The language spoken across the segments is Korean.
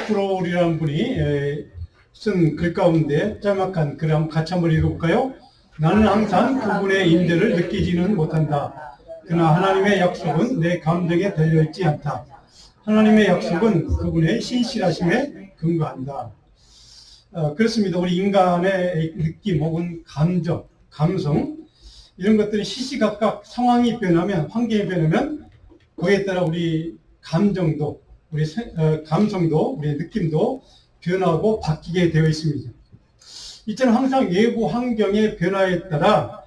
프로리라는 분이 쓴 글 가운데 짤막한 글 한번 같이 한번 읽어볼까요? 나는 항상 그분의 임재를 느끼지는 못한다. 그러나 하나님의 약속은 내 감정에 달려있지 않다. 하나님의 약속은 그분의 신실하심에 근거한다. 그렇습니다. 우리 인간의 느낌 혹은 감정, 감성 이런 것들이 시시각각 상황이 변하면, 환경이 변하면 거기에 따라 우리 감정도, 우리 감성도, 우리 느낌도 변하고 바뀌게 되어 있습니다. 이처럼 항상 외부 환경의 변화에 따라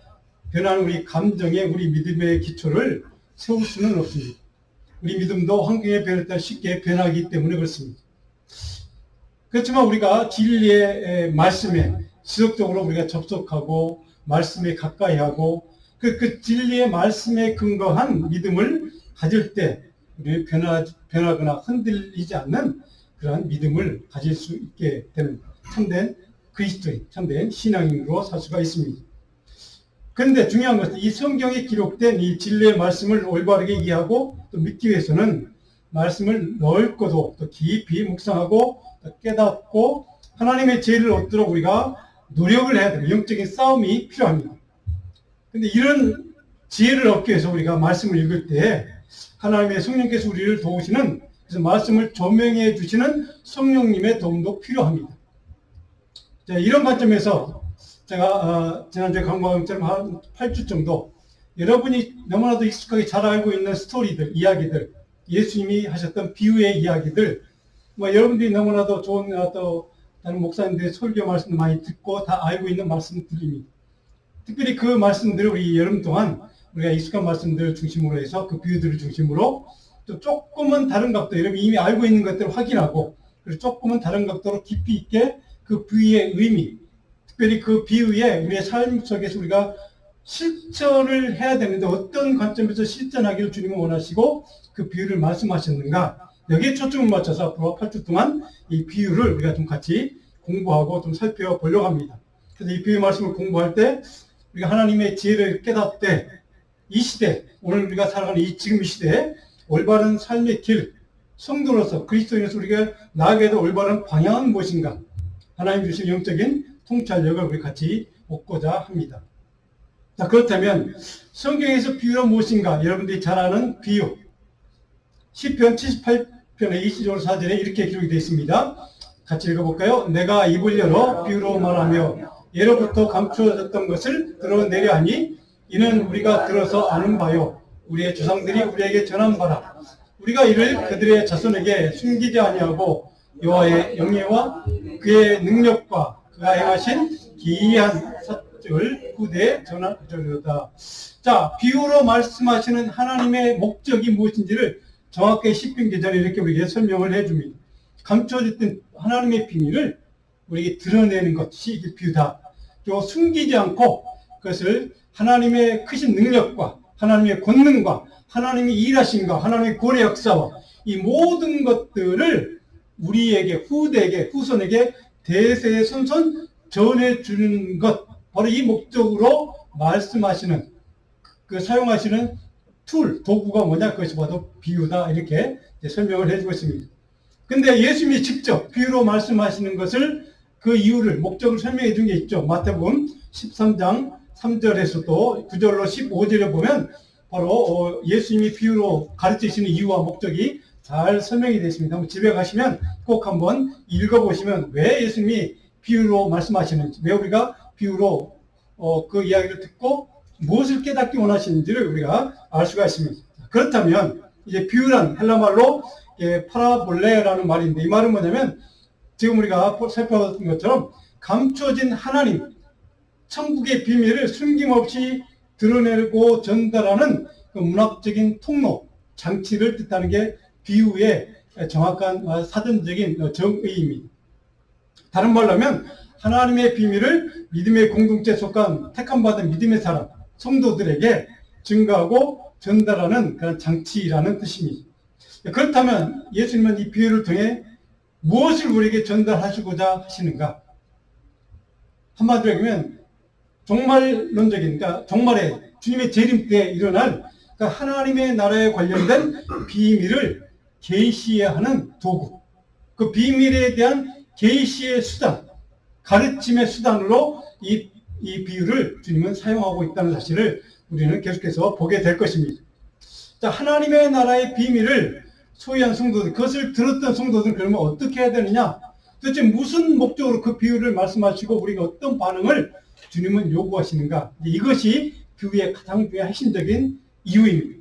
변하는 우리 감정의, 우리 믿음의 기초를 세울 수는 없습니다. 우리 믿음도 환경의 변화에 따라 쉽게 변하기 때문에 그렇습니다. 그렇지만 우리가 진리의 말씀에 지속적으로 우리가 접속하고 말씀에 가까이 하고 그 진리의 말씀에 근거한 믿음을 가질 때 우리는 변하거나 흔들리지 않는 그러한 믿음을 가질 수 있게 되는 참된 그리스도인, 참된 신앙인으로 살 수가 있습니다. 그런데 중요한 것은 이 성경에 기록된 이 진리의 말씀을 올바르게 이해하고 또 믿기 위해서는 말씀을 넓고도 또 깊이 묵상하고 또 깨닫고 하나님의 지혜를 얻도록 우리가 노력을 해야 됩니다. 영적인 싸움이 필요합니다. 그런데 이런 지혜를 얻기 위해서 우리가 말씀을 읽을 때 하나님의 성령께서 우리를 도우시는, 그래서 말씀을 조명해 주시는 성령님의 도움도 필요합니다. 자, 이런 관점에서 제가 지난주에 강구한 것처럼 한 8주 정도 여러분이 너무나도 익숙하게 잘 알고 있는 스토리들, 이야기들, 예수님이 하셨던 비유의 이야기들, 여러분들이 너무나도 좋은 또 다른 목사님들의 설교 말씀도 많이 듣고 다 알고 있는 말씀들입니다. 특별히 그 말씀들을 우리 여름 동안 우리가 익숙한 말씀들을 중심으로 해서 그 비유들을 중심으로 또 조금은 다른 각도, 여러분이 이미 알고 있는 것들을 확인하고 그리고 조금은 다른 각도로 깊이 있게 그 비유의 의미, 특별히 그 비유에 우리의 삶 속에서 우리가 실천을 해야 되는데 어떤 관점에서 실천하기를 주님은 원하시고 그 비유를 말씀하셨는가, 여기에 초점을 맞춰서 앞으로 8주 동안 이 비유를 우리가 좀 같이 공부하고 좀 살펴보려고 합니다. 그래서 이 비유 말씀을 공부할 때 우리가 하나님의 지혜를 깨닫되 이 시대, 오늘 우리가 살아가는 이 지금 이 시대에 올바른 삶의 길, 성도로서 그리스도인으로서 우리가 나아가야 될 올바른 방향은 무엇인가, 하나님 주신 영적인 통찰력을 우리 같이 얻고자 합니다. 자, 그렇다면 성경에서 비유가 무엇인가, 여러분들이 잘 아는 비유, 시편 78편의 20절 4절에 이렇게 기록이 되어 있습니다. 같이 읽어볼까요? 내가 입을 열어 비유로 말하며 예로부터 감추어졌던 것을 드러내려 하니 이는 우리가 들어서 아는 바요, 우리의 조상들이 우리에게 전한 바라. 우리가 이를 그들의 자손에게 숨기지 아니하고 여호와의 영예와 그의 능력과 그가 행하신 기이한 사적을 후대에 전하려다. 자, 비유로 말씀하시는 하나님의 목적이 무엇인지를 정확하게 시편 기자는 이렇게 우리에게 설명을 해줍니다. 감춰졌던 하나님의 비밀을 우리에게 드러내는 것이 비유다. 또 숨기지 않고 그것을 하나님의 크신 능력과 하나님의 권능과 하나님의 일하심과 하나님의 구원의 역사와 이 모든 것들을 우리에게, 후대에게, 후손에게 대세손손 전해주는 것, 바로 이 목적으로 말씀하시는, 사용하시는 툴, 도구가 뭐냐, 그것이 바로 비유다, 이렇게 설명을 해주고 있습니다. 근데 예수님이 직접 비유로 말씀하시는 것을, 그 이유를, 목적을 설명해 준 게 있죠. 마태복음 13장 3절에서도 9절로 15절에 보면 바로 예수님이 비유로 가르치시는 이유와 목적이 잘 설명이 되어 있습니다. 한번 집에 가시면 꼭 한번 읽어보시면 왜 예수님이 비유로 말씀하시는지, 왜 우리가 비유로 그 이야기를 듣고 무엇을 깨닫기 원하시는지를 우리가 알 수가 있습니다. 그렇다면 이제 비유란 헬라말로 파라볼레라는 말인데, 이 말은 뭐냐면 지금 우리가 살펴봤던 것처럼 감춰진 하나님, 천국의 비밀을 숨김없이 드러내고 전달하는 그 문학적인 통로, 장치를 뜻하는 게 비유의 정확한 사전적인 정의입니다. 다른 말로 하면 하나님의 비밀을 믿음의 공동체에 속한 택함받은 믿음의 사람, 성도들에게 증거하고 전달하는 그런 장치라는 뜻입니다. 그렇다면 예수님은 이 비유를 통해 무엇을 우리에게 전달하시고자 하시는가? 한마디로 하면 종말론적인, 그러니까 종말에 주님의 재림 때 일어날 하나님의 나라에 관련된 비밀을 계시해야 하는 도구, 그 비밀에 대한 계시의 수단, 가르침의 수단으로 이 비유를 주님은 사용하고 있다는 사실을 우리는 계속해서 보게 될 것입니다. 자, 하나님의 나라의 비밀을 소유한 성도들, 그것을 들었던 성도들은 그러면 어떻게 해야 되느냐? 도대체 무슨 목적으로 그 비유를 말씀하시고 우리가 어떤 반응을 주님은 요구하시는가? 이것이 비유의 가장 중요한 핵심적인 이유입니다.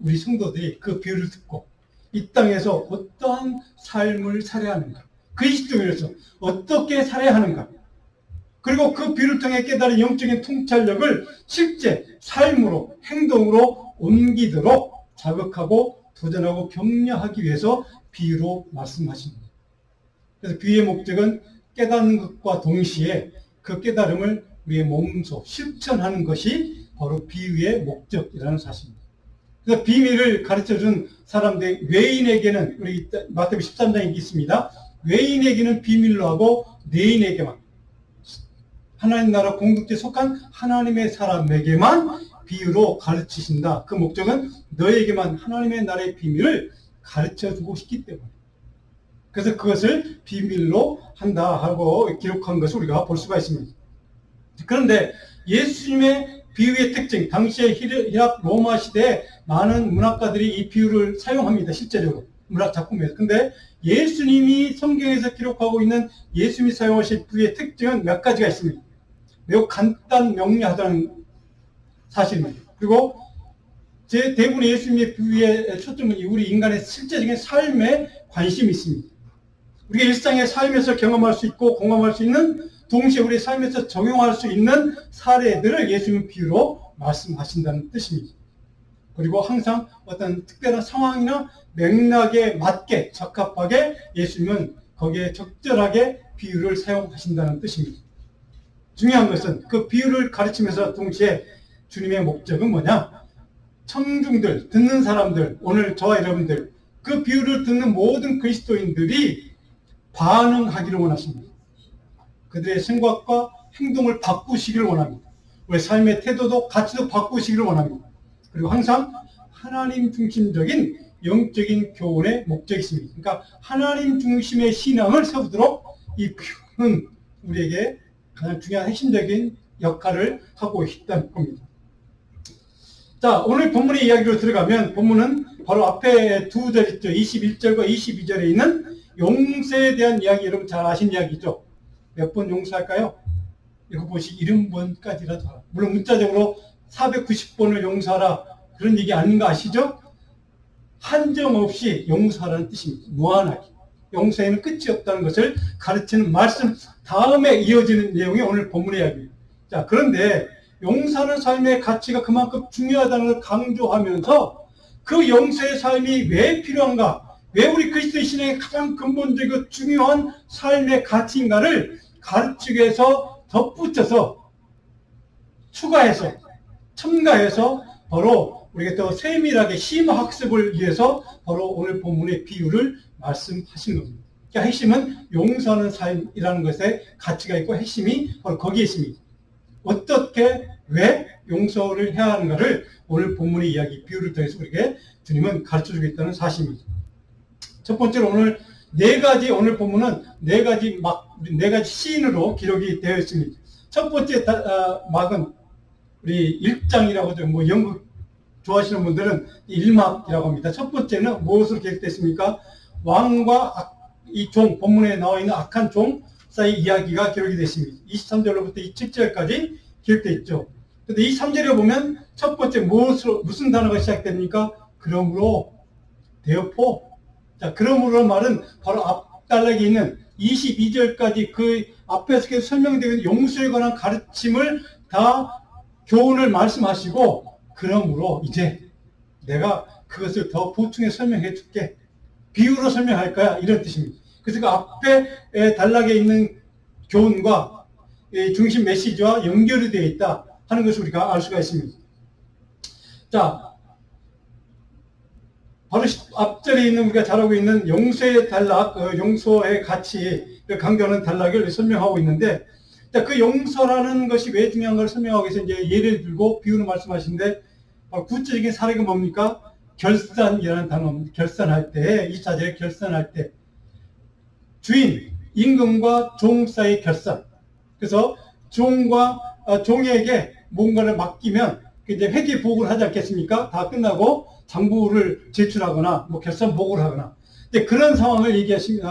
우리 성도들이 그 비유를 듣고 이 땅에서 어떠한 삶을 살아야 하는가? 그리스도인으로서 어떻게 살아야 하는가? 그리고 그 비유를 통해 깨달은 영적인 통찰력을 실제 삶으로, 행동으로 옮기도록 자극하고 도전하고 격려하기 위해서 비유로 말씀하십니다. 그래서 비유의 목적은 깨닫는 것과 동시에 그 깨달음을 우리의 몸소 실천하는 것이 바로 비유의 목적이라는 사실입니다. 그래서 비밀을 가르쳐준 사람들, 외인에게는, 우리 마태복음 13장에 있습니다. 외인에게는 비밀로 하고 내인에게만, 하나님 나라 공동체에 속한 하나님의 사람에게만 비유로 가르치신다. 그 목적은 너에게만 하나님의 나라의 비밀을 가르쳐주고 싶기 때문에. 그래서 그것을 비밀로 한다 하고 기록한 것을 우리가 볼 수가 있습니다. 그런데 예수님의 비유의 특징, 당시의 히랍 로마 시대에 많은 문학가들이 이 비유를 사용합니다. 실제적으로 문학 작품에서. 근데 예수님이 성경에서 기록하고 있는 예수님이 사용하신 비유의 특징은 몇 가지가 있습니다. 매우 간단 명료하다는 사실입니다. 그리고 대부분의 예수님의 비유의 초점은 우리 인간의 실제적인 삶에 관심이 있습니다. 우리가 일상의 삶에서 경험할 수 있고 공감할 수 있는, 동시에 우리 삶에서 적용할 수 있는 사례들을 예수님은 비유로 말씀하신다는 뜻입니다. 그리고 항상 어떤 특별한 상황이나 맥락에 맞게 적합하게 예수님은 거기에 적절하게 비유를 사용하신다는 뜻입니다. 중요한 것은 그 비유를 가르치면서 동시에 주님의 목적은 뭐냐? 청중들, 듣는 사람들, 오늘 저와 여러분들, 그 비유를 듣는 모든 그리스도인들이 반응하기를 원하십니다. 그들의 생각과 행동을 바꾸시기를 원합니다. 우리 삶의 태도도 가치도 바꾸시기를 원합니다. 그리고 항상 하나님 중심적인 영적인 교훈의 목적이 있습니다. 그러니까 하나님 중심의 신앙을 세우도록 이 비유는 우리에게 가장 중요한 핵심적인 역할을 하고 있다는 겁니다. 자, 오늘 본문의 이야기로 들어가면 본문은 바로 앞에 두 절 있죠. 21절과 22절에 있는 용서에 대한 이야기, 여러분 잘 아시는 이야기죠. 몇 번 용서할까요? 읽어보시 70번까지라도 하라. 물론 문자적으로 490번을 용서하라 그런 얘기 아닌 거 아시죠? 한정 없이 용서하라는 뜻입니다. 무한하게. 용서에는 끝이 없다는 것을 가르치는 말씀 다음에 이어지는 내용이 오늘 본문의 이야기입니다. 자, 그런데 용서하는 삶의 가치가 그만큼 중요하다는 걸 강조하면서 그 용서의 삶이 왜 필요한가? 왜 우리 그리스도의 신앙의 가장 근본적이고 중요한 삶의 가치인가를 가르치기 위해서 덧붙여서 추가해서 첨가해서 바로 우리가 더 세밀하게 심화학습을 위해서 바로 오늘 본문의 비유를 말씀하신 겁니다. 그러니까 핵심은 용서하는 삶이라는 것에 가치가 있고 핵심이 바로 거기에 있습니다. 어떻게, 왜 용서를 해야 하는가를 오늘 본문의 이야기, 비유를 통해서 우리에게 주님은 가르쳐주고 있다는 사실입니다. 첫 번째로 오늘 오늘 본문은 네 가지 시인으로 기록이 되어 있습니다. 첫 번째 막은 우리 1장이라고 하죠. 뭐 연극 좋아하시는 분들은 1막이라고 합니다. 첫 번째는 무엇으로 기록됐습니까? 왕과 이 종, 본문에 나와 있는 악한 종 사이 이야기가 기록이 됐습니다. 23절로부터 27절까지 기록되어 있죠. 그런데 23절에 보면 첫 번째 무슨 단어가 시작됩니까? 그러므로, 대어포. 자, 그러므로 말은 바로 앞단락에 있는 22절까지 그 앞에서 계속 설명되어 있는 용서에 관한 가르침을 다 교훈을 말씀하시고, 그러므로 이제 내가 그것을 더 보충해 설명해 줄게. 비유로 설명할 거야. 이런 뜻입니다. 그래서 그 앞에 단락에 있는 교훈과 중심 메시지와 연결이 되어 있다 하는 것을 우리가 알 수가 있습니다. 자, 바로 앞절에 있는 우리가 잘 알고 있는 용서의 단락, 용서의 가치를 강조하는 단락을 설명하고 있는데, 그 용서라는 것이 왜 중요한가를 설명하기 위해서 이제 예를 들고 비유를 말씀하시는데, 구체적인 사례가 뭡니까? 결산이라는 단어입니다. 결산할 때, 2차적에 결산할 때, 주인, 임금과 종 사이 결산. 그래서 종에게 뭔가를 맡기면 이제 회계 보고를 하지 않겠습니까? 다 끝나고 장부를 제출하거나 뭐 결산 보고를 하거나. 이제 그런 상황을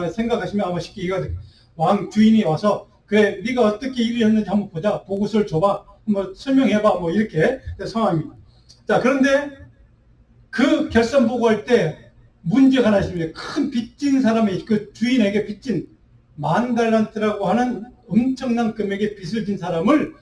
생각하시면 아마 쉽게 이해가 됩니다. 왕 주인이 와서 그래 네가 어떻게 일을 했는지 한번 보자. 보고서를 줘봐. 한번 설명해봐. 뭐 이렇게 상황입니다. 자, 그런데 그 결산 보고할 때 문제가 하나 있습니다. 큰 빚진 사람이 그 주인에게 빚진 10,000달란트라고 하는 엄청난 금액의 빚을 진 사람을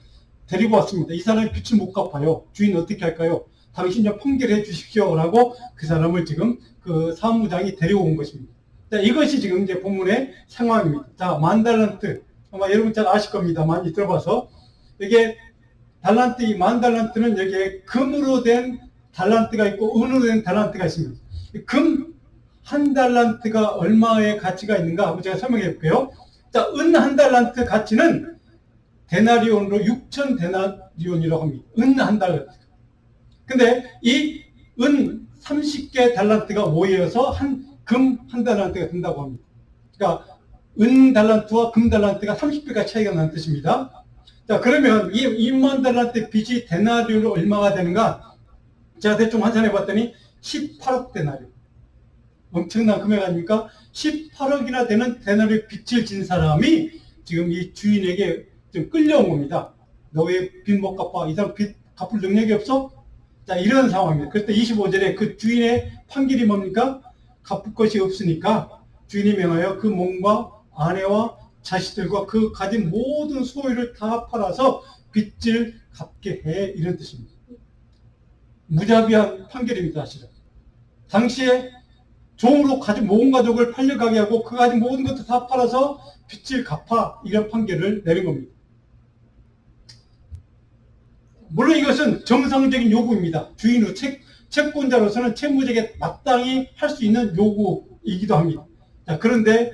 데리고 왔습니다. 이 사람이 빚을 못 갚아요. 주인 어떻게 할까요? 당신 좀 판결해 주십시오. 라고 그 사람을 지금 그 사무장이 데려온 것입니다. 자, 이것이 지금 이제 본문의 상황입니다. 자, 10,000달란트. 아마 여러분 잘 아실 겁니다. 많이 들어봐서. 이게 달란트, 이 10,000달란트는 여기에 금으로 된 달란트가 있고 은으로 된 달란트가 있습니다. 금 한 달란트가 얼마의 가치가 있는가 한번 제가 설명해 볼게요. 자, 은 한 달란트 가치는 데나리온으로 6,000데나리온이라고 합니다. 은 한 달란트. 근데 이 은 30개 달란트가 모여서 금 한 달란트가 된다고 합니다. 그러니까 은 달란트와 금 달란트가 30배가 차이가 나는 뜻입니다. 자, 그러면 이 10,000달란트 빚이 데나리온으로 얼마가 되는가? 제가 대충 환산해 봤더니 18억 데나리온. 엄청난 금액 아닙니까? 18억이나 되는 데나리온 빚을 진 사람이 지금 이 주인에게 좀 끌려온 겁니다. 너 왜 빚 못 갚아? 이 사람 빚 갚을 능력이 없어? 자, 이런 상황입니다. 그때 25절에 그 주인의 판결이 뭡니까? 갚을 것이 없으니까 주인이 명하여 그 몸과 아내와 자식들과 그 가진 모든 소유를 다 팔아서 빚을 갚게 해. 이런 뜻입니다. 무자비한 판결입니다, 사실은. 당시에 종으로 가진 모든 가족을 팔려가게 하고 그 가진 모든 것도 다 팔아서 빚을 갚아. 이런 판결을 내린 겁니다. 물론 이것은 정상적인 요구입니다. 주인으로 채권자로서는 채무자에게 마땅히 할 수 있는 요구이기도 합니다. 자, 그런데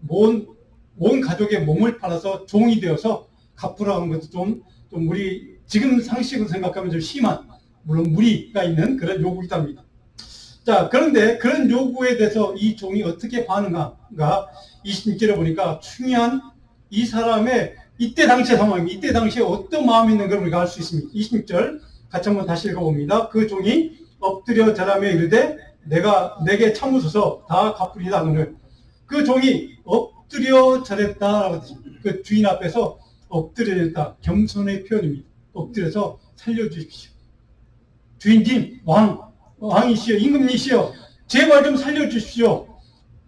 온 가족의 몸을 팔아서 종이 되어서 갚으라고 하는 것도 좀 우리 지금 상식으로 생각하면 좀 심한, 물론 무리가 있는 그런 요구이기도 합니다. 자, 그런데 그런 요구에 대해서 이 종이 어떻게 반응한가? 26절에 보니까 중요한 이 사람의 이때 당시의 상황입니다. 이때 당시에 어떤 마음이 있는 걸 우리가 알 수 있습니다. 26절 같이 한번 다시 읽어봅니다. 그 종이 엎드려 절하며 이르되 내게 참으소서 다 갚으리다 하거늘. 그 종이 엎드려 절했다라고 했습니다. 그 주인 앞에서 엎드려 절했다. 겸손의 표현입니다. 엎드려서 살려주십시오. 주인님, 왕이시여, 임금이시여, 제발 좀 살려주십시오.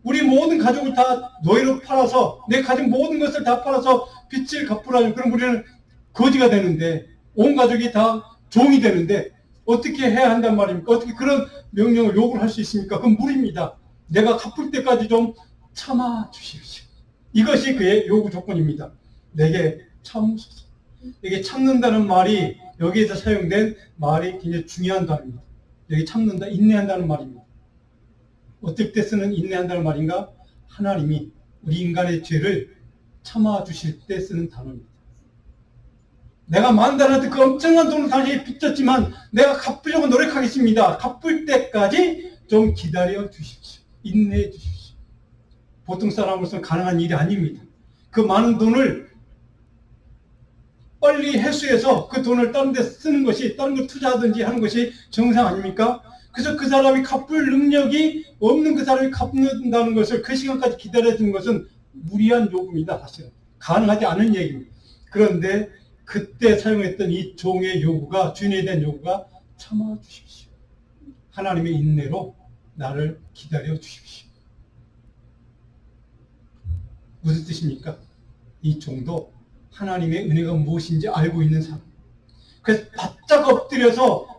우리 모든 가족을 다 노예로 팔아서 내 가진 모든 것을 다 팔아서 빚을 갚으라니. 그럼 우리는 거지가 되는데 온 가족이 다 종이 되는데 어떻게 해야 한단 말입니까? 어떻게 그런 명령을 요구를 할 수 있습니까? 그건 무리입니다. 내가 갚을 때까지 좀 참아 주십시오. 이것이 그의 요구 조건입니다. 내게 참으소서. 이게 참는다는 말이 여기에서 사용된 말이 굉장히 중요한 단어입니다. 여기 참는다, 인내한다는 말입니다. 어떨 때 쓰는 인내한다는 말인가? 하나님이 우리 인간의 죄를 참아주실 때 쓰는 단어입니다. 내가 10,000달란트 그 엄청난 돈을 당신이 빚졌지만 내가 갚으려고 노력하겠습니다. 갚을 때까지 좀 기다려 주십시오. 인내해 주십시오. 보통 사람으로서는 가능한 일이 아닙니다. 그 많은 돈을 빨리 회수해서 그 돈을 다른 데 쓰는 것이, 다른 걸 투자하든지 하는 것이 정상 아닙니까? 그래서 그 사람이 갚을 능력이 없는 그 사람이 갚는다는 것을 그 시간까지 기다려주는 것은 무리한 요구입니다. 사실은 가능하지 않은 얘기입니다. 그런데 그때 사용했던 이 종의 요구가, 주인에 대한 요구가 참아 주십시오. 하나님의 인내로 나를 기다려 주십시오. 무슨 뜻입니까? 이 종도 하나님의 은혜가 무엇인지 알고 있는 사람. 그래서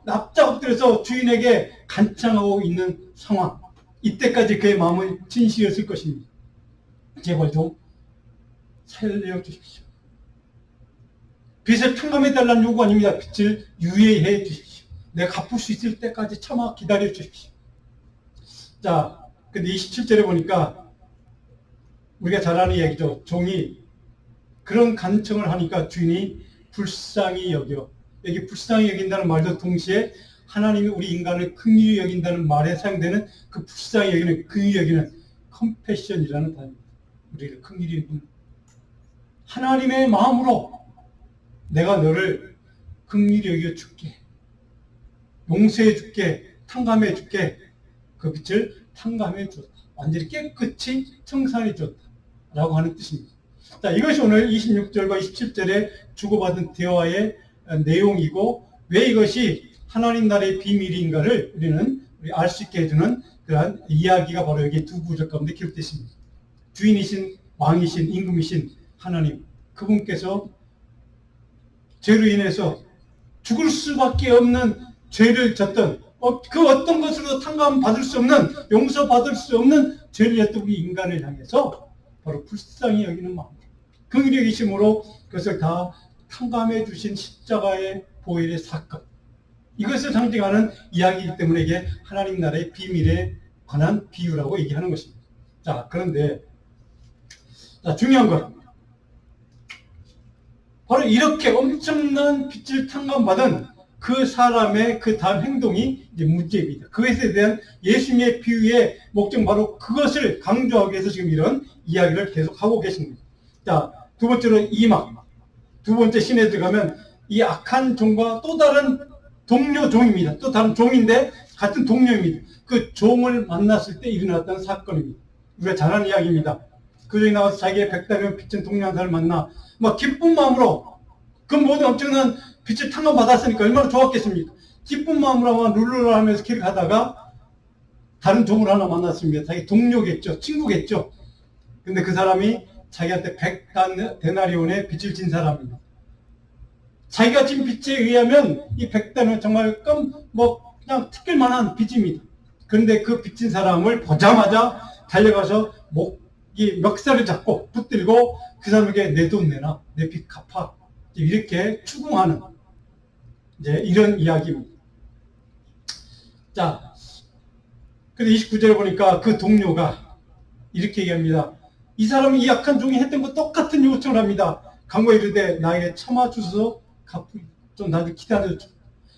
납작 엎드려서 주인에게 간청하고 있는 상황. 이때까지 그의 마음은 진실이었을 것입니다. 제발 좀 살려주십시오. 빚을 평감해달라는 요구 아닙니다. 빚을 유예해 주십시오. 내가 갚을 수 있을 때까지 참아 기다려 주십시오. 자, 근데 27절에 보니까 우리가 잘 아는 얘기죠. 종이 그런 간청을 하니까 주인이 불쌍히 여겨. 여기 불쌍히 여긴다는 말도 동시에 하나님이 우리 인간을 긍휼히 여긴다는 말에 사용되는 그 불쌍히 여기는, 긍휼히 여기는 컴패션이라는 단어입니다. 우리를 긍휼히 여기는 하나님의 마음으로 내가 너를 긍휼히 여겨 줄게, 용서해 줄게, 탕감해 줄게. 그 빛을 탕감해 주었다. 완전히 깨끗이 청산해 주었다 라고 하는 뜻입니다. 자, 이것이 오늘 26절과 27절에 주고받은 대화의 내용이고, 왜 이것이 하나님 나라의 비밀인가를 우리는 알 수 있게 해주는 그러한 이야기가 바로 여기 두 구절 가운데 기록되어 있습니다. 주인이신, 왕이신, 임금이신 하나님, 그분께서 죄로 인해서 죽을 수밖에 없는 죄를 졌던, 그 어떤 것으로도 탕감받을 수 없는, 용서받을 수 없는 죄를 졌던 우리 인간을 향해서 바로 불쌍히 여기는 마음, 긍휼히 여기심으로 그것을 다 탕감해 주신 십자가의 보혈의 사건, 이것을 상징하는 이야기이기 때문에 이게 하나님 나라의 비밀에 관한 비유라고 얘기하는 것입니다. 자, 그런데 중요한 건 바로 이렇게 엄청난 빛을 탕감받은 그 사람의 그 다음 행동이 이제 문제입니다. 그것에 대한 예수님의 비유의 목적, 바로 그것을 강조하기 위해서 지금 이런 이야기를 계속 하고 계십니다. 자, 두 번째로 이막, 두 번째 신에 들어가면 이 악한 종과 또 다른 동료 종입니다. 또 다른 종인데 같은 동료입니다. 그 종을 만났을 때 일어났던 사건입니다. 우리가 잘 아는 이야기입니다. 그 종이 나와서 자기의 백달이면 빚진 동료 한 사람을 만나 막 기쁜 마음으로, 그 모든 엄청난 빛을 탕감받았으니까 얼마나 좋았겠습니까? 기쁜 마음으로 막 룰루라 하면서 길 가다가 다른 종을 하나 만났습니다. 자기 동료겠죠. 친구겠죠. 근데 그 사람이 자기한테 100데나리온의 빚을 진 사람입니다. 자기가 진 빚에 의하면 이 100데나리온 정말 그냥 특별만한 빚입니다. 그런데 그 빚진 사람을 보자마자 달려가서 이 멱살을 잡고 붙들고 그 사람에게 내 돈 내놔, 내 빚 갚아, 이렇게 추궁하는 이제 이런 이야기입니다. 자, 근데 29절에 보니까 그 동료가 이렇게 얘기합니다. 이 사람이 이 약한 종이 했던 것 똑같은 요청을 합니다. 강구에 이르되 나에게 참아주소서, 좀 나를 기다려줘.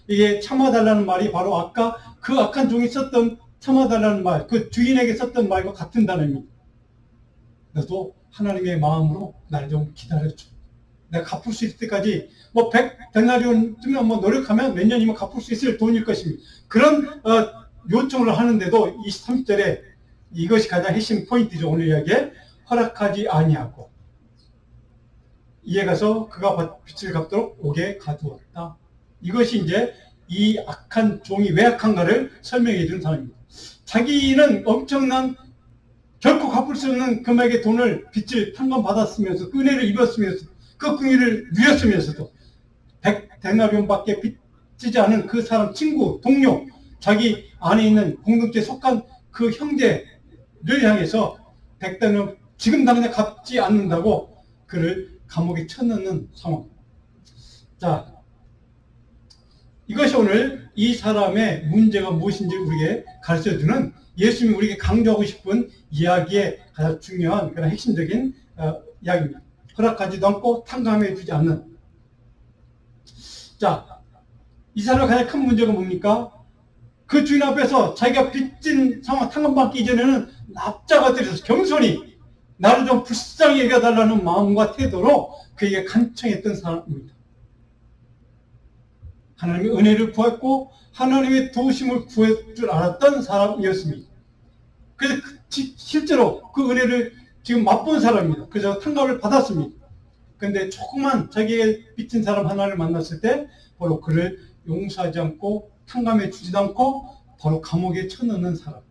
이게 참아달라는 말이 바로 아까 그 악한 종이 썼던 참아달라는 말, 그 주인에게 썼던 말과 같은 단어입니다. 너도 하나님의 마음으로 나를 좀 기다려줘. 내가 갚을 수 있을 때까지 100데나리온쯤 노력하면 몇 년이면 갚을 수 있을 돈일 것입니다. 그런 요청을 하는데도 23절에 이것이 가장 핵심 포인트죠. 오늘 이야기에 허락하지 아니하고 이에 가서 그가 빚을 갚도록 옥에 가두었다. 이것이 이제 이 악한 종이 왜 악한가를 설명해 주는 사람입니다. 자기는 엄청난 결코 갚을 수 없는 금액의 돈을 빚을 탕감받았으면서 은혜를 입었으면서 그 긍휼을 누렸으면서도 100데나리온밖에 빚지지 않은 그 사람 친구, 동료, 자기 안에 있는 공동체에 속한 그 형제를 향해서 100데나리온 지금 당장 갚지 않는다고 그를 감옥에 쳐넣는 상황. 자, 이것이 오늘 이 사람의 문제가 무엇인지 우리에게 가르쳐주는, 예수님이 우리에게 강조하고 싶은 이야기의 가장 중요한 그런 핵심적인 이야기입니다. 허락하지도 않고 탕감해 주지 않는. 자, 이 사람의 가장 큰 문제가 뭡니까? 그 주인 앞에서 자기가 빚진 상황 탕감받기 이전에는 납작가 들여서 겸손히 나를 좀 불쌍히 여겨달라는 마음과 태도로 그에게 간청했던 사람입니다. 하나님의 은혜를 구했고 하나님의 도우심을 구할 줄 알았던 사람이었습니다. 그래서 실제로 그 은혜를 지금 맛본 사람입니다. 그래서 탕감을 받았습니다. 그런데 조그만 자기의 빚진 사람 하나를 만났을 때 바로 그를 용서하지 않고 탕감해 주지도 않고 바로 감옥에 쳐넣는 사람.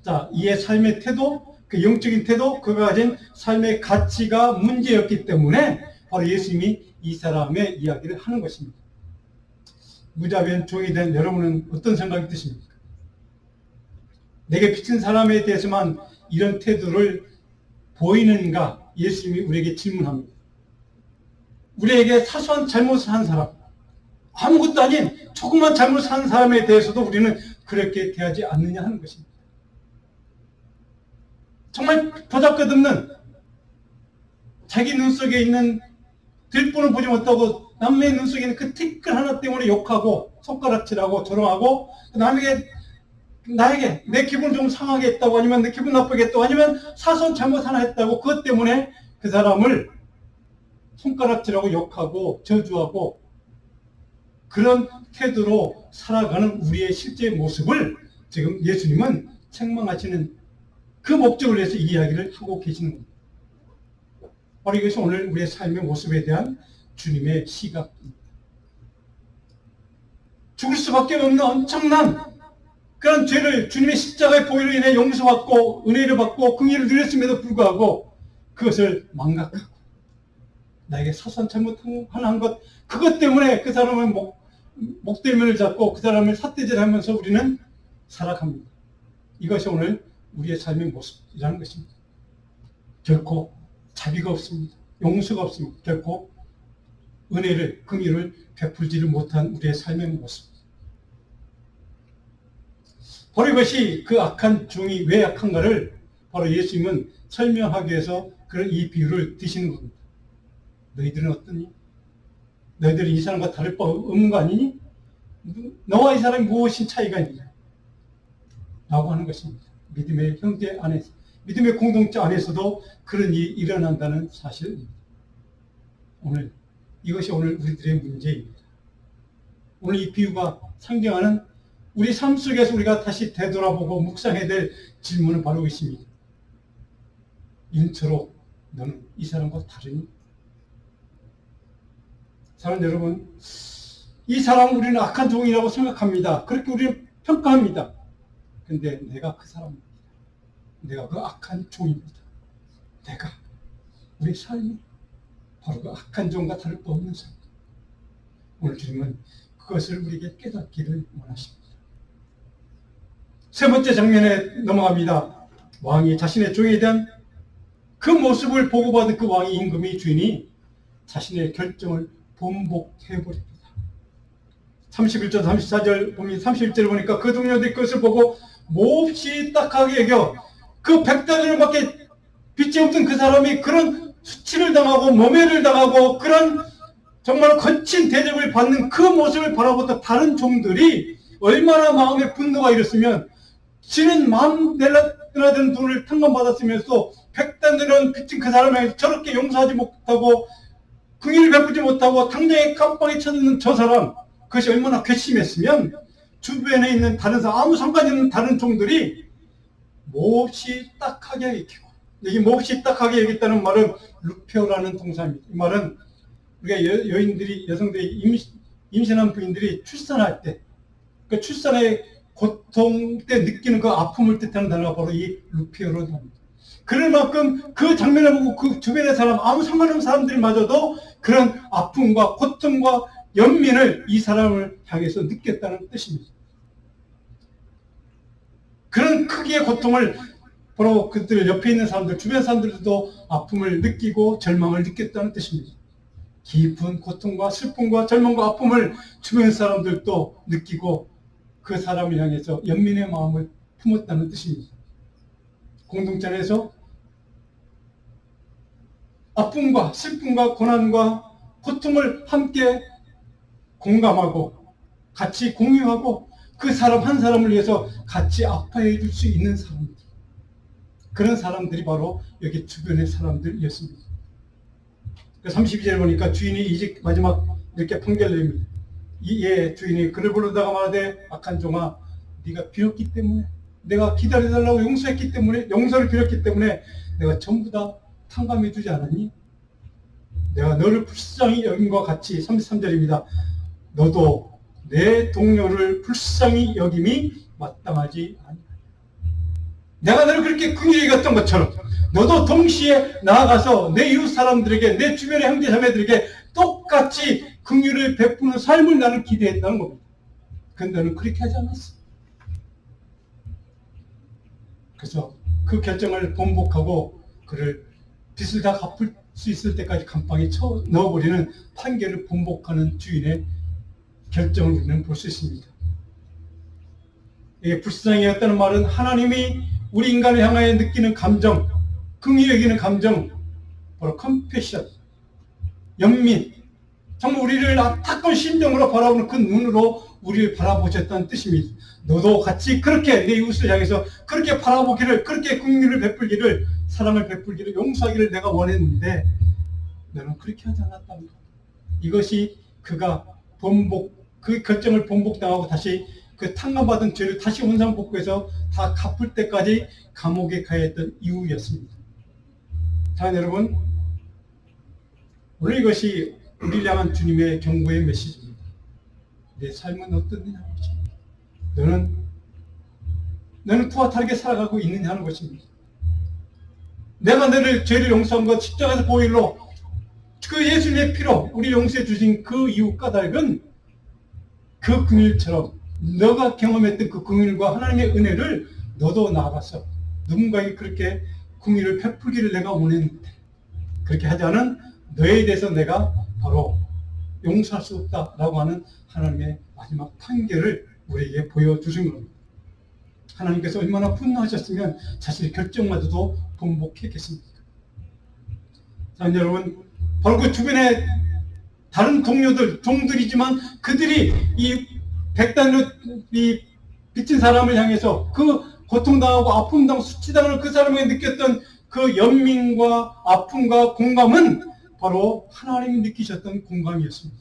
자, 이의 삶의 태도, 그 영적인 태도, 그가 가진 삶의 가치가 문제였기 때문에 바로 예수님이 이 사람의 이야기를 하는 것입니다. 무자비한 종이 된 여러분은 어떤 생각이 드십니까? 내게 빚진 사람에 대해서만 이런 태도를 보이는가? 예수님이 우리에게 질문합니다. 우리에게 사소한 잘못을 한 사람, 아무것도 아닌 조그만 잘못을 한 사람에 대해서도 우리는 그렇게 대하지 않느냐 하는 것입니다. 정말 보잘것없는 자기 눈 속에 있는 들보는 보지 못하고 남의 눈 속에 있는 그 티끌 하나 때문에 욕하고 손가락질하고 조롱하고 남에게 나에게 내 기분 좀 상하게 했다고, 아니면 내 기분 나쁘게 했다고, 아니면 사소한 잘못 하나 했다고, 그것 때문에 그 사람을 손가락질하고 욕하고 저주하고 그런 태도로 살아가는 우리의 실제 모습을 지금 예수님은 책망하시는 그 목적을 위해서 이 이야기를 하고 계시는 겁니다. 바로 이것이 오늘 우리의 삶의 모습에 대한 주님의 시각입니다. 죽을 수밖에 없는 엄청난 그런 죄를 주님의 십자가의 보혈로 인해 용서받고 은혜를 받고 긍휼을 누렸음에도 불구하고 그것을 망각하고 나에게 사소한 잘못한 것, 그것 때문에 그 사람을 목덜미를 잡고 그 사람을 삿대질하면서 우리는 살아갑니다. 이것이 오늘 우리의 삶의 모습이라는 것입니다. 결코 자비가 없습니다. 용서가 없습니다. 결코 은혜를, 긍휼을 베풀지를 못한 우리의 삶의 모습. 바로 이것이 그 악한 종이 왜 악한가를 바로 예수님은 설명하기 위해서 그런 이 비유를 드시는 겁니다. 너희들은 어떠니? 너희들이 이 사람과 다를 바 없는 거 아니니? 너와 이 사람이 무엇인 차이가 있냐? 라고 하는 것입니다. 믿음의 형제 안에서, 믿음의 공동체 안에서도 그런 일이 일어난다는 사실입니다. 이것이 오늘 우리들의 문제입니다. 오늘 이 비유가 상징하는 우리 삶 속에서 우리가 다시 되돌아보고 묵상해야 될 질문은 바로 있습니다. 인처로 너는 이 사람과 다르니? 사랑하는 여러분, 이 사람은 우리는 악한 종이라고 생각합니다. 그렇게 우리는 평가합니다. 근데 내가 그 사람입니다. 내가 그 악한 종입니다. 내가, 우리 삶이 바로 그 악한 종과 다를 바 없는 삶. 오늘 주님은 그것을 우리에게 깨닫기를 원하십니다. 세 번째 장면에 넘어갑니다. 왕이 자신의 종에 대한 그 모습을 보고받은 그 왕의 임금이 주인이 자신의 결정을 번복해버립니다. 31절 34절 보면 31절을 보니까 그 동료들이 그것을 보고 몹시 딱하게 여겨 그 100달러밖에 빚이 없던 그 사람이 그런 수치를 당하고 모멸을 당하고 그런 정말 거친 대접을 받는 그 모습을 바라보다 다른 종들이 얼마나 마음에 분노가 일었으면 지는 마음 내라든 돈을 탕감받았으면서 100달러는 빚진 그 사람에게 저렇게 용서하지 못하고 긍휼을 베푸지 못하고 당장에 깜빡이 쳐드는 저 사람, 그것이 얼마나 괘씸했으면 주변에 있는 다른 사람, 아무 상관이 없는 다른 종들이 몹시 딱하게 여기고, 여기 몹시 딱하게 여겼다는 말은 루페오라는 동사입니다. 이 말은 우리가 여인들이, 여성들이 임신한 부인들이 출산할 때, 그 출산의 고통 때 느끼는 그 아픔을 뜻하는 단어가 바로 이 루페오로 합니다. 그럴 만큼 그 장면을 보고 그 주변의 사람, 아무 상관없는 사람들마저도 그런 아픔과 고통과 연민을 이 사람을 향해서 느꼈다는 뜻입니다. 그런 크기의 고통을 바로 그들 옆에 있는 사람들, 주변 사람들도 아픔을 느끼고 절망을 느꼈다는 뜻입니다. 깊은 고통과 슬픔과 절망과 아픔을 주변 사람들도 느끼고 그 사람을 향해서 연민의 마음을 품었다는 뜻입니다. 공동체 안에서 아픔과 슬픔과 고난과 고통을 함께 공감하고 같이 공유하고 그 사람 한 사람을 위해서 같이 아파해 줄 수 있는 사람들, 그런 사람들이 바로 여기 주변의 사람들이었습니다. 32절에 보니까 주인이 이제 마지막 이렇게 판결을 내립니다. 이에 주인이 그를 부르다가 말하되 악한 종아, 네가 빌었기 때문에, 내가 기다려달라고 용서했기 때문에, 용서를 빌었기 때문에 내가 전부 다 탕감해 주지 않았니? 내가 너를 불쌍히 여김과 같이, 33절입니다. 너도 내 동료를 불쌍히 여김이 마땅하지 아니하냐. 내가 너를 그렇게 긍휼히 여겼던 것처럼 너도 동시에 나아가서 내 이웃 사람들에게, 내 주변의 형제 자매들에게 똑같이 긍휼을 베푸는 삶을 나는 기대했다는 겁니다. 그런데 너는 그렇게 하지 않았어. 그래서 그 결정을 번복하고 그를 빚을 다 갚을 수 있을 때까지 감방에 쳐 넣어버리는 판결을 번복하는 주인의 결정을 우리는 볼 수 있습니다. 이게 불쌍히 여겼다는 말은 하나님이 우리 인간을 향하여 느끼는 감정, 긍휼히 여기는 감정, 바로 컴패션, 연민, 정말 우리를 안타까운 심정으로 바라보는 그 눈으로 우리를 바라보셨다는 뜻입니다. 너도 같이 그렇게 내 이웃을 향해서 그렇게 바라보기를, 그렇게 긍휼을 베풀기를, 사랑을 베풀기를, 용서하기를 내가 원했는데 너는 그렇게 하지 않았답니다. 이것이 그가 그 결정을 번복당하고 다시 그 탕감받은 죄를 다시 원상복구해서 다 갚을 때까지 감옥에 가야 했던 이유였습니다. 자, 여러분, 오늘 이것이 우리를 향한 주님의 경고의 메시지입니다. 내 삶은 어떻느냐 하는 것입니다. 너는 그와 다르게 살아가고 있느냐 하는 것입니다. 내가 너를 죄를 용서한 것, 십자가에서 보일로 그 예수님의 피로 우리 용서해 주신 그 이유 까닭은 그 긍휼처럼 너가 경험했던 그 긍휼과 하나님의 은혜를 너도 나아가서 누군가에게 그렇게 긍휼을 베풀기를 내가 원했는데 그렇게 하지 않은 너에 대해서 내가 바로 용서할 수 없다라고 하는 하나님의 마지막 판결을 우리에게 보여주신 겁니다. 하나님께서 얼마나 분노하셨으면 자신의 결정마저도 번복했겠습니까? 자, 여러분, 바로 그 주변에 다른 동료들, 종들이지만 그들이 이 백단으로 이 빚진 사람을 향해서 그 고통당하고 아픔당하고 수치당하는 그 사람에게 느꼈던 그 연민과 아픔과 공감은 바로 하나님이 느끼셨던 공감이었습니다.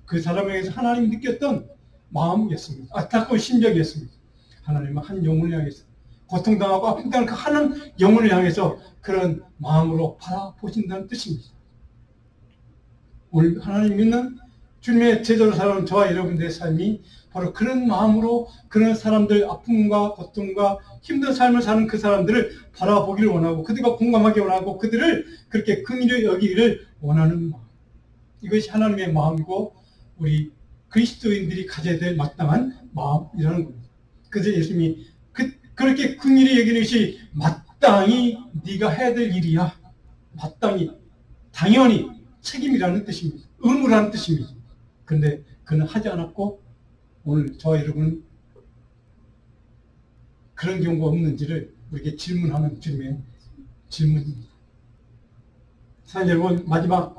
그 사람에게서 하나님이 느꼈던 마음이었습니다. 안타까운 심정이었습니다. 하나님은 한 영혼을 향해서 고통당하고 아픔당하는 그 한 영혼을 향해서 그런 마음으로 바라보신다는 뜻입니다. 오늘 하나님 믿는 주님의 제자로 살아가는 저와 여러분들의 삶이 바로 그런 마음으로 그런 사람들 아픔과 고통과 힘든 삶을 사는 그 사람들을 바라보기를 원하고 그들과 공감하기 원하고 그들을 그렇게 긍휼히 여기기를 원하는 마음. 이것이 하나님의 마음이고 우리 그리스도인들이 가져야 될 마땅한 마음이라는 겁니다. 그래서 예수님이 그렇게 긍휼히 여기는 것이 마땅히 네가 해야 될 일이야. 마땅히, 당연히 책임이라는 뜻입니다. 의무라는 뜻입니다. 그런데 그는 하지 않았고 오늘 저와 여러분은 그런 경우가 없는지를 우리에게 질문하는 주님의 질문입니다. 사실 여러분, 마지막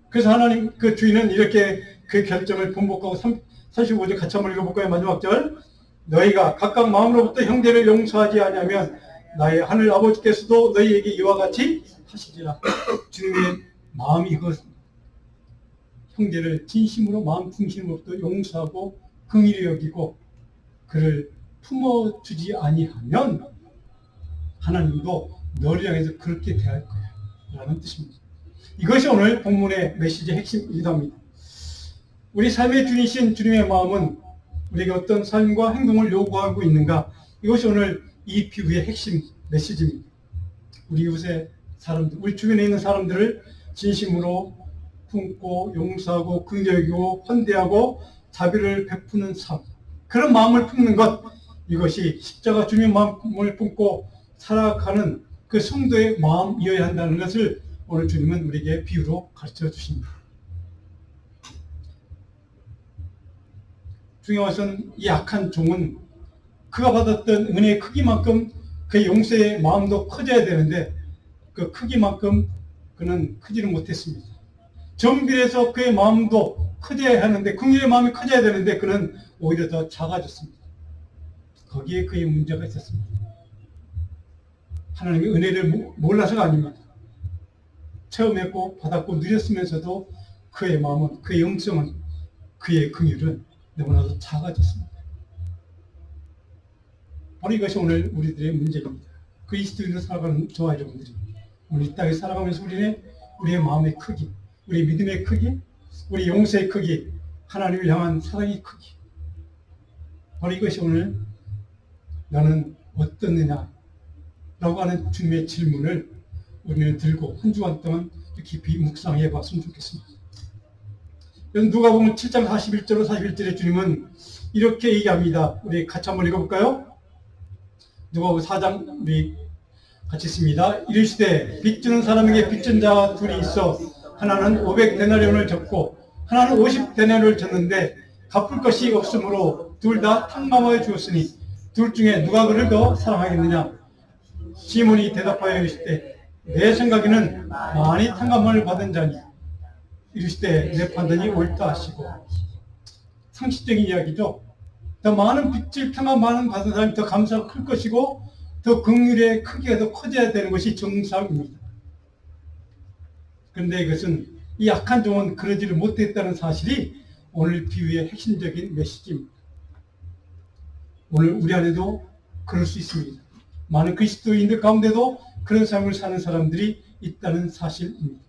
그래서 하나님 그 주인은 이렇게 그 결정을 번복하고 35절 같이 한번 읽어볼까요? 마지막 절, 너희가 각각 마음으로부터 형제를 용서하지 아니하면 나의 하늘 아버지께서도 너희에게 이와 같이 하시리라. 주님의 마음이 이것입니다. 형제를 진심으로 마음 중심으로부터 용서하고 긍휼히 여기고 그를 품어주지 아니하면 하나님도 너를 향해서 그렇게 대할 거야 라는 뜻입니다. 이것이 오늘 본문의 메시지의 핵심 의도입니다. 우리 삶의 주이신 주님의 마음은 우리에게 어떤 삶과 행동을 요구하고 있는가, 이것이 오늘 이 비유의 핵심 메시지입니다. 우리 이웃의 사람들, 우리 주변에 있는 사람들을 진심으로 품고 용서하고 긍휼히고 헌대하고 자비를 베푸는 삶, 그런 마음을 품는 것, 이것이 십자가 주님의 마음을 품고 살아가는 그 성도의 마음이어야 한다는 것을 오늘 주님은 우리에게 비유로 가르쳐 주십니다. 중요한 것은 이 악한 종은 그가 받았던 은혜의 크기만큼 그의 용서의 마음도 커져야 되는데 그 크기만큼 그는 크지를 못했습니다. 정비해서 그의 마음도 커져야 하는데, 긍휼의 마음이 커져야 되는데 그는 오히려 더 작아졌습니다. 거기에 그의 문제가 있었습니다. 하나님의 은혜를 몰라서가 아닙니다. 체험했고 받았고 누렸으면서도 그의 마음은, 그의 영성은, 그의 긍휼은 너무나도 작아졌습니다. 바로 이것이 오늘 우리들의 문제입니다. 그리스도인으로 살아가는 저와 여러분들이 오늘 이 땅에 살아가면서 우리의 마음의 크기, 우리 믿음의 크기, 우리 용서의 크기, 하나님을 향한 사랑의 크기, 바로 이것이 오늘 나는 어떻느냐 라고 하는 주님의 질문을 우리는 들고 한 주간 동안 깊이 묵상해 봤으면 좋겠습니다. 누가복음 7장 41절로 41절에 주님은 이렇게 얘기합니다. 우리 같이 한번 읽어볼까요? 누가복음 4장 우리 같이 읽습니다. 이르시되 빚 주는 사람에게 빚진 자가 둘이 있어 하나는 500데나리온을 졌고 하나는 50데나리온을 졌는데 갚을 것이 없으므로 둘 다 탕감하여 주었으니 둘 중에 누가 그를 더 사랑하겠느냐? 시몬이 대답하여 이르시되 내 생각에는 많이 탕감을 받은 자니 이르시되 내 판단이 옳다 하시고, 상식적인 이야기죠. 더 많은 빚을 평안 많은 받은 사람이 더 감사가 클 것이고 더 긍휼의 크기가 더 커져야 되는 것이 정상입니다. 그런데 이것은 이 약한 종은 그러지를 못했다는 사실이 오늘 비유의 핵심적인 메시지입니다. 오늘 우리 안에도 그럴 수 있습니다. 많은 그리스도인들 가운데도 그런 삶을 사는 사람들이 있다는 사실입니다.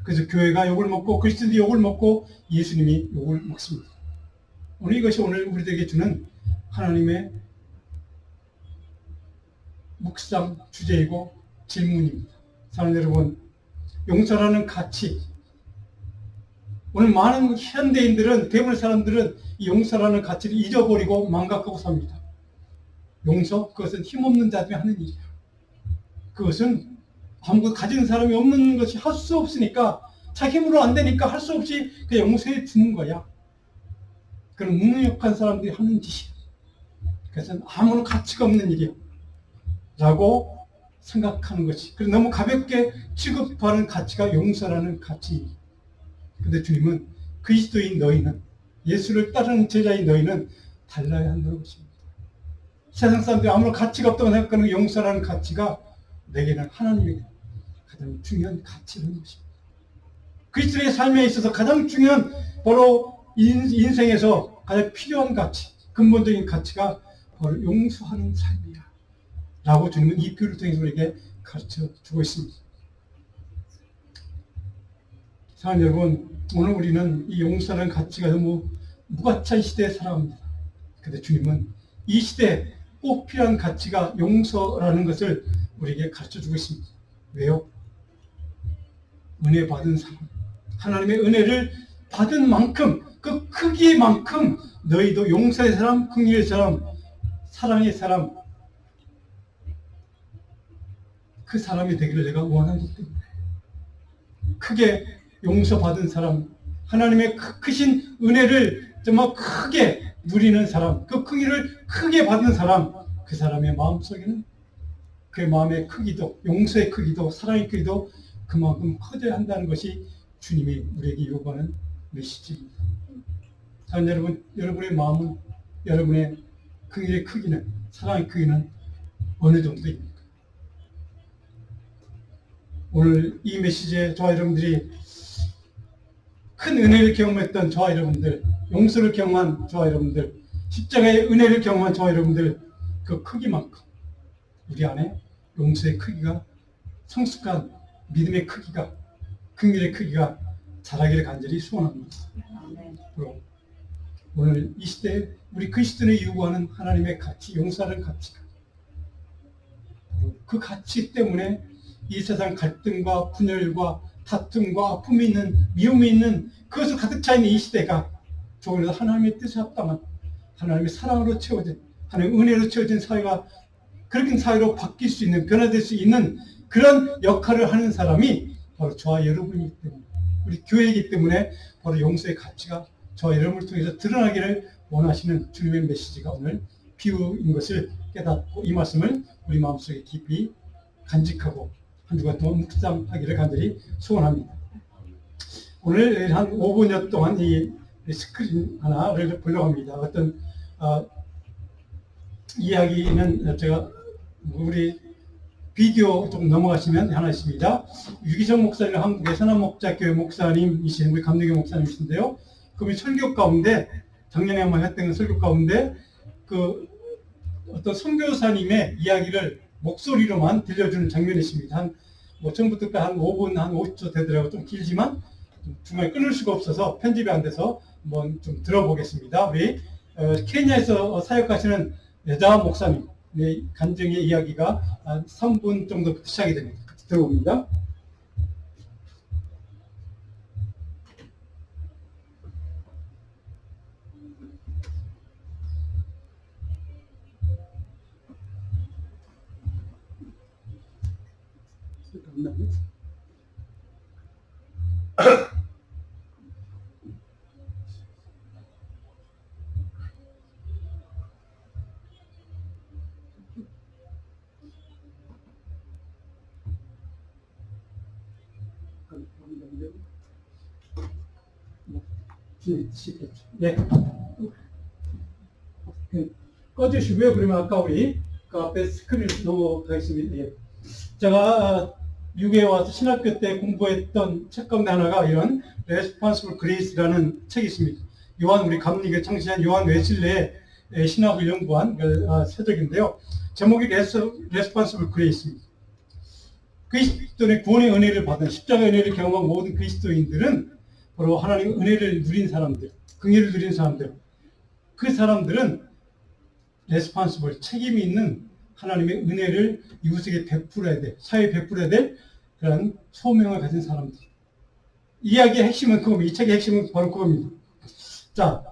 그래서 교회가 욕을 먹고 그리스도인이 욕을 먹고 예수님이 욕을 먹습니다. 오늘 이것이 오늘 우리에게 주는 하나님의 묵상 주제이고 질문입니다. 사랑하는 여러분, 용서라는 가치, 오늘 많은 현대인들은, 대부분의 사람들은 이 용서라는 가치를 잊어버리고 망각하고 삽니다. 용서? 그것은 힘없는 자들이 하는 일이에요. 그것은 아무것도 가진 사람이 없는 것이 할 수 없으니까, 자기 힘으로 안 되니까 할 수 없이 그냥 용서해 주는 거야. 그런 무능력한 사람들이 하는 짓이야. 그래서 아무런 가치가 없는 일이야 라고 생각하는 것이, 그래서 너무 가볍게 취급하는 가치가 용서라는 가치입니다. 그런데 주님은 그리스도인 너희는, 예수를 따르는 제자인 너희는 달라야 한다는 것입니다. 세상 사람들이 아무런 가치가 없다고 생각하는 용서라는 가치가 내게는 하나님에게 가장 중요한 가치라는 것입니다. 그리스도의 삶에 있어서 가장 중요한, 바로 인생에서 가장 필요한 가치, 근본적인 가치가 바로 용서하는 삶이야 라고 주님은 이 비유를 통해서 우리에게 가르쳐 주고 있습니다. 사랑하는 여러분, 오늘 우리는 이 용서라는 가치가 너무 무가치한 시대에 살아갑니다. 그런데 주님은 이 시대에 꼭 필요한 가치가 용서라는 것을 우리에게 가르쳐 주고 있습니다. 왜요? 은혜 받은 사람, 하나님의 은혜를 받은 만큼, 그 크기만큼 너희도 용서의 사람, 긍휼의 사람, 사랑의 사람, 그 사람이 되기를 내가 원하기 때문에, 크게 용서받은 사람, 하나님의 크신 은혜를 정말 크게 누리는 사람, 그 크기를 크게 받은 사람, 그 사람의 마음속에는 그의 마음의 크기도, 용서의 크기도, 사랑의 크기도 그만큼 커져야 한다는 것이 주님이 우리에게 요구하는 메시지입니다. 사랑하는 여러분, 여러분의 마음은, 여러분의 크기의 크기는, 사랑의 크기는 어느 정도입니까? 오늘 이 메시지에 저와 여러분들이 큰 은혜를 경험했던 저와 여러분들, 용서를 경험한 저와 여러분들, 십자가의 은혜를 경험한 저와 여러분들, 그 크기만큼 우리 안에 용서의 크기가, 성숙한 믿음의 크기가, 긍휼의 크기가 자라기를 간절히 소원합니다. 그럼 오늘 이 시대에 우리 그리스도인이 요구하는 하나님의 가치, 용서하는 가치가, 그 가치 때문에 이 세상 갈등과 분열과 다툼과 아픔이 있는, 미움이 있는, 그것을 가득 차 있는 이 시대가 조금이라도 하나님의 뜻에 합당한, 하나님의 사랑으로 채워진, 하나님의 은혜로 채워진 사회가, 그렇게 사회로 바뀔 수 있는, 변화될 수 있는 그런 역할을 하는 사람이 바로 저와 여러분이기 때문에, 우리 교회이기 때문에 바로 용서의 가치가 저와 여러분을 통해서 드러나기를 원하시는 주님의 메시지가 오늘 비유인 것을 깨닫고, 이 말씀을 우리 마음속에 깊이 간직하고 한 주간 동안 묵상하기를 간절히 소원합니다. 오늘 한 5분여 동안 이 스크린 하나를 보려고 합니다. 어떤 이야기는 제가, 우리 비디오 좀 넘어가시면 하나 있습니다. 유기성 목사님, 한국의 선한목자교회 목사님이신, 우리 감독의 목사님이신데요. 그분이 설교 가운데, 작년에 한번 했던 설교 가운데 그 어떤 선교사님의 이야기를 목소리로만 들려주는 장면이 있습니다. 처음부터 한 5분, 한 50초 되더라고요. 좀 길지만 중간에 끊을 수가 없어서 편집이 안 돼서 한번 좀 들어보겠습니다. 우리 케냐에서 사역하시는 여자 목사님 간증의 이야기가 한 3분 정도부터 시작이 됩니다. 같이 들어봅니다. 네. 꺼주시고요. 그러면 아까 우리 그 앞에 스크린 넘어가겠습니다. 예. 제가 미국에 와서 신학교 때 공부했던 책 가운데 하나가 이런 Responsible Grace라는 책이 있습니다. 우리 감리교 창시한 요한 웨슬레의 신학을 연구한 서적인데요. 제목이 Responsible Grace입니다. 그리스도의 구원의 은혜를 받은 십자가의 은혜를 경험한 모든 그리스도인들은 바로 하나님의 은혜를 누린 사람들, 긍휼을 누린 사람들, 그 사람들은 레스폰시블, 책임이 있는 하나님의 은혜를 이웃에게 베풀어야 돼, 사회에 베풀어야 될 그런 소명을 가진 사람들. 이야기의 핵심은 그겁니다. 이 책의 핵심은 바로 그겁니다. 자,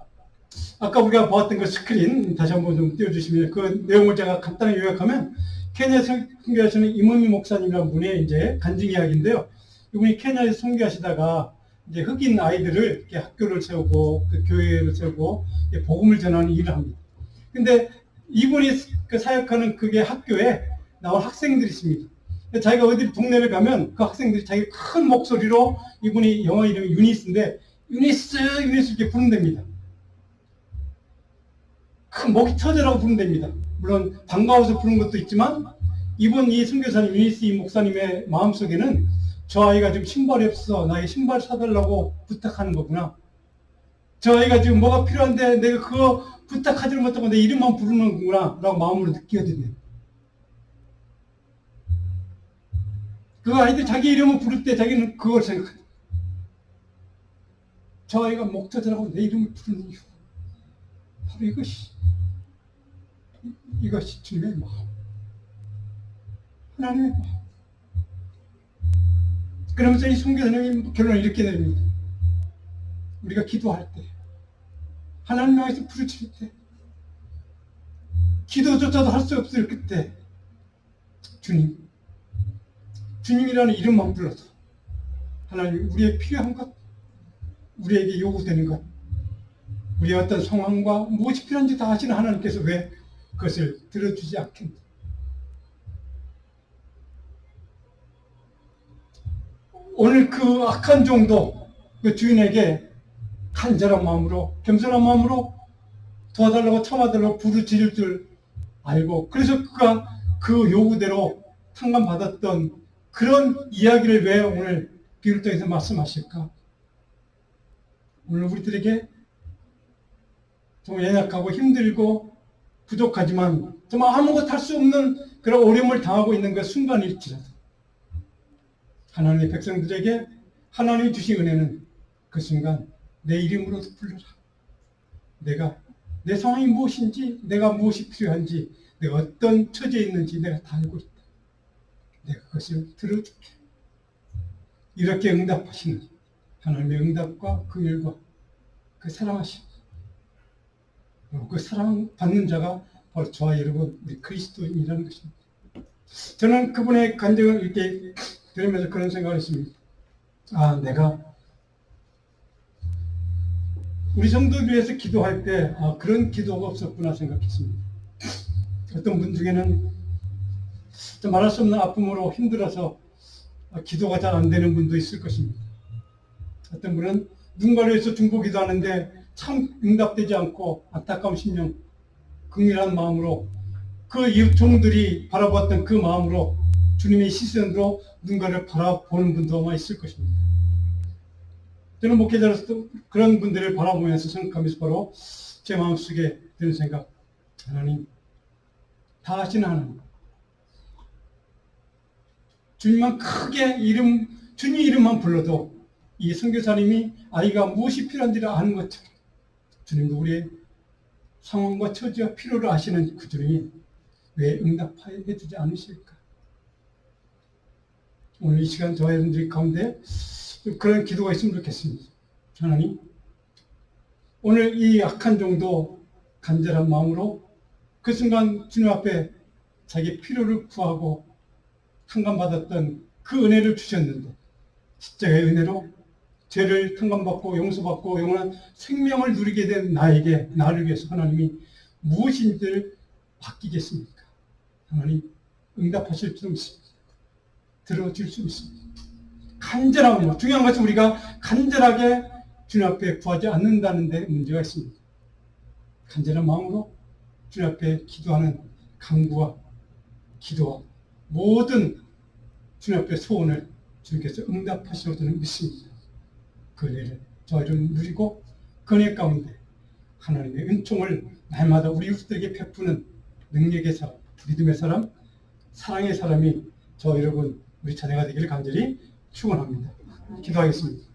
아까 우리가 보았던 그 스크린 다시 한번 좀 띄워주시면 그 내용을 제가 간단히 요약하면 케냐 선교하시는 이문미 목사님이라는 분의 이제 간증 이야기인데요. 이분이 케냐에서 선교하시다가 이제 흑인 아이들을 이렇게 학교를 세우고 그 교회를 세우고 복음을 전하는 일을 합니다. 근데 이분이 그 사역하는 그게 학교에 나온 학생들이 있습니다. 자기가 어디 동네를 가면 그 학생들이 자기 큰 목소리로 이분이 영어 이름이 유니스인데 유니스 이렇게 부른답니다. 큰 목이 터져라고 부른답니다. 물론 반가워서 부른 것도 있지만 이번 이 선교사님 유니스 이 목사님의 마음속에는 저 아이가 지금 신발이 없어 나에게 신발 사달라고 부탁하는 거구나. 저 아이가 지금 뭐가 필요한데 내가 그거 부탁하지를 못하고 내 이름만 부르는구나 라고 마음으로 느끼거든요. 그 아이들 자기 이름을 부를 때 자기는 그걸 생각해요. 저 아이가 목 터져라고 내 이름을 부르는 이유 바로 이것이 주님의 마음, 하나님의 마음. 그러면서 이 선교사님이 결론을 이렇게 내립니다. 우리가 기도할 때, 하나님 향해서 부르칠 때, 기도조차도 할 수 없을 그때 주님이라는 이름만 불러서 하나님 우리의 필요한 것, 우리에게 요구되는 것, 우리의 어떤 상황과 무엇이 필요한지 다 아시는 하나님께서 왜 그것을 들어주지 않겠나. 오늘 그 악한 종도 그 주인에게 간절한 마음으로 겸손한 마음으로 도와달라고 참아달라고 부르짖을 줄 알고 그래서 그가 그 요구대로 상감받았던 그런 이야기를 왜 오늘 비유를 통해서 말씀하실까? 오늘 우리들에게 정말 연약하고 힘들고 부족하지만 정말 아무것도 할 수 없는 그런 어려움을 당하고 있는 그 순간일지라도 하나님의 백성들에게 하나님이 주신 은혜는 그 순간 내 이름으로 불러라. 내 상황이 무엇인지, 내가 무엇이 필요한지, 내가 어떤 처지에 있는지 내가 다 알고 있다. 내가 그것을 들어줄게. 이렇게 응답하시는 하나님의 응답과 긍휼과 그 사랑하심, 그 사랑받는 자가 바로 저와 여러분 우리 그리스도인이라는 것입니다. 저는 그분의 간증을 이렇게 들으면서 그런 생각을 했습니다. 내가 우리 성도를 위해서 기도할 때 그런 기도가 없었구나 생각했습니다. 어떤 분 중에는 말할 수 없는 아픔으로 힘들어서 기도가 잘 안 되는 분도 있을 것입니다. 어떤 분은 누군가를 위해서 중보기도 하는데 참 응답되지 않고 안타까운 심령, 긍휼한 마음으로 그 이웃 종들이 바라보았던 그 마음으로 주님의 시선으로 누군가를 바라보는 분도 아마 있을 것입니다. 저는 목회자로서 그런 분들을 바라보면서 생각하면서 바로 제 마음속에 드는 생각, 하나님, 다 아시는 하나님, 주님만 크게 주님 이름만 불러도 이 선교사님이 아이가 무엇이 필요한지를 아는 것처럼 주님도 우리의 상황과 처지와 필요를 아시는 그 주님이 왜 응답해 주지 않으실까? 오늘 이 시간 저와 여러분들 가운데 그런 기도가 있으면 좋겠습니다. 하나님, 오늘 이 악한 종도 간절한 마음으로 그 순간 주님 앞에 자기 필요를 구하고 상감받았던 그 은혜를 주셨는데 십자가의 은혜로 죄를 상감받고 용서받고 영원한 생명을 누리게 된 나를 위해서 하나님이 무엇인지를 맡기겠습니까? 하나님 응답하실 수 있습니다. 들어줄 수 있습니다. 간절함으로, 중요한 것은 우리가 간절하게 주님 앞에 구하지 않는다는 데 문제가 있습니다. 간절한 마음으로 주님 앞에 기도하는 간구와 기도와 모든 주님 앞에 소원을 주님께서 응답하시려 저는 믿습니다. 그 은혜를 저희는 누리고 그 은혜 가운데 하나님의 은총을 날마다 우리 이웃들에게 베푸는 능력의 사람, 믿음의 사람, 사랑의 사람이 저 여러분 우리 자녀가 되기를 간절히 축원합니다. 기도하겠습니다.